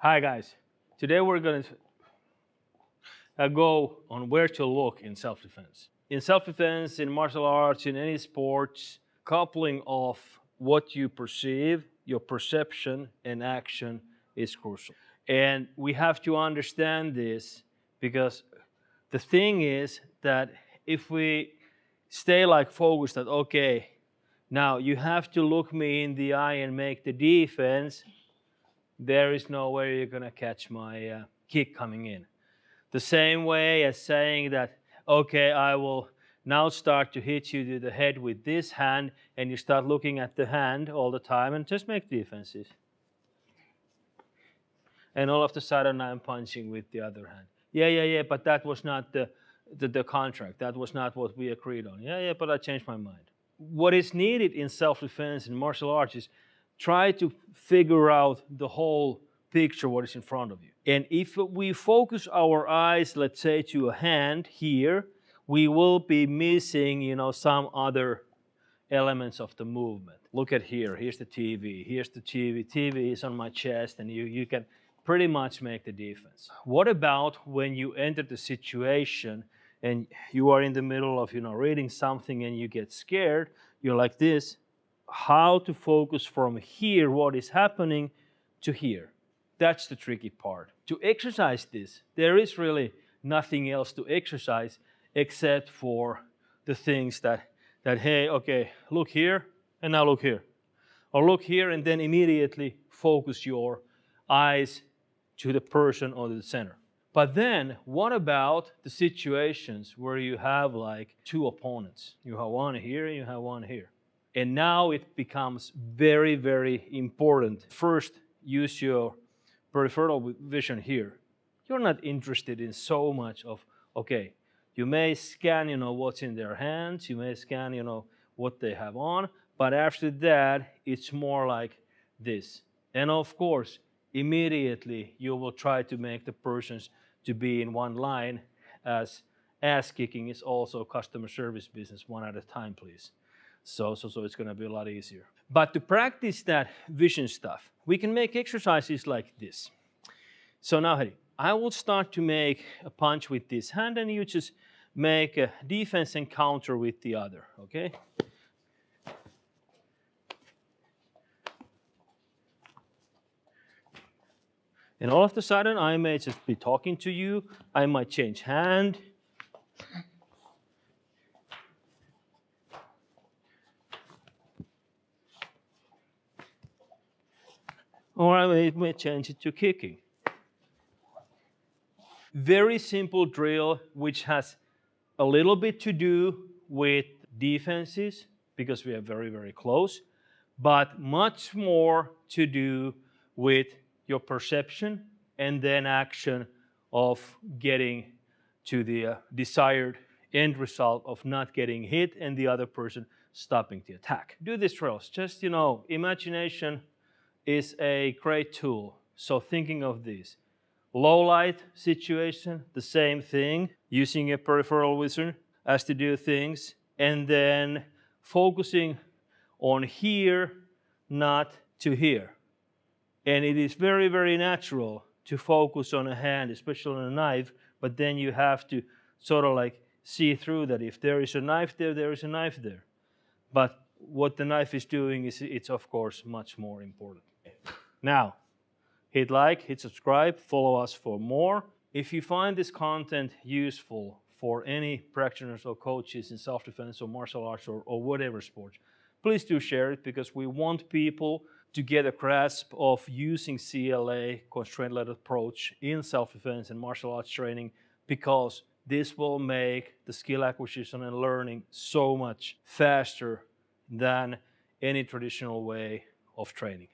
Hi guys, today we're going to go on where to look in self-defense. In self-defense, in martial arts, in any sports, coupling of what you perceive, your perception and action is crucial. And we have to understand this because the thing is that if we stay like focused that, okay, now you have to look me in the eye and make the defense, there is no way you're going to catch my kick coming in. The same way as saying that, okay, I will now start to hit you to the head with this hand, and you start looking at the hand all the time and just make defenses. And all of a sudden I'm punching with the other hand. Yeah, but that was not the contract. That was not what we agreed on. Yeah, but I changed my mind. What is needed in self-defense and martial arts is try to figure out the whole picture, what is in front of you. And if we focus our eyes, let's say, to a hand here, we will be missing, some other elements of the movement. Look at here. Here's the TV. Here's the TV. TV is on my chest, and you can pretty much make the defense. What about when you enter the situation and you are in the middle of, reading something and you get scared? You're like this. How to focus from here, what is happening, to here. That's the tricky part. To exercise this, there is really nothing else to exercise except for the things that hey, okay, look here and now look here. Or look here and then immediately focus your eyes to the person or the center. But then what about the situations where you have like two opponents? You have one here and you have one here. And now it becomes very, very important. First, use your peripheral vision here. You're not interested in so much of, okay, you may scan, what's in their hands. You may scan, what they have on. But after that, it's more like this. And of course, immediately you will try to make the persons to be in one line, as ass kicking is also customer service business, one at a time, please. So it's going to be a lot easier. But to practice that vision stuff, we can make exercises like this. So now, Hedi, I will start to make a punch with this hand, and you just make a defense and counter with the other, okay? And all of a sudden, I may just be talking to you. I might change hand. Or I may change it to kicking. Very simple drill, which has a little bit to do with defenses, because we are very, very close, but much more to do with your perception and then action of getting to the desired end result of not getting hit and the other person stopping the attack. Do these drills. Just, imagination is a great tool. So thinking of this. Low light situation, the same thing. Using a peripheral vision as to do things. And then focusing on here, not to here. And it is very, very natural to focus on a hand, especially on a knife, but then you have to sort of like see through that. If there is a knife there, there is a knife there. But what the knife is doing is, it's of course much more important. Now, hit like, hit subscribe, follow us for more. If you find this content useful for any practitioners or coaches in self-defense or martial arts or whatever sport, please do share it, because we want people to get a grasp of using CLA, constraint-led approach, in self-defense and martial arts training, because this will make the skill acquisition and learning so much faster than any traditional way of training.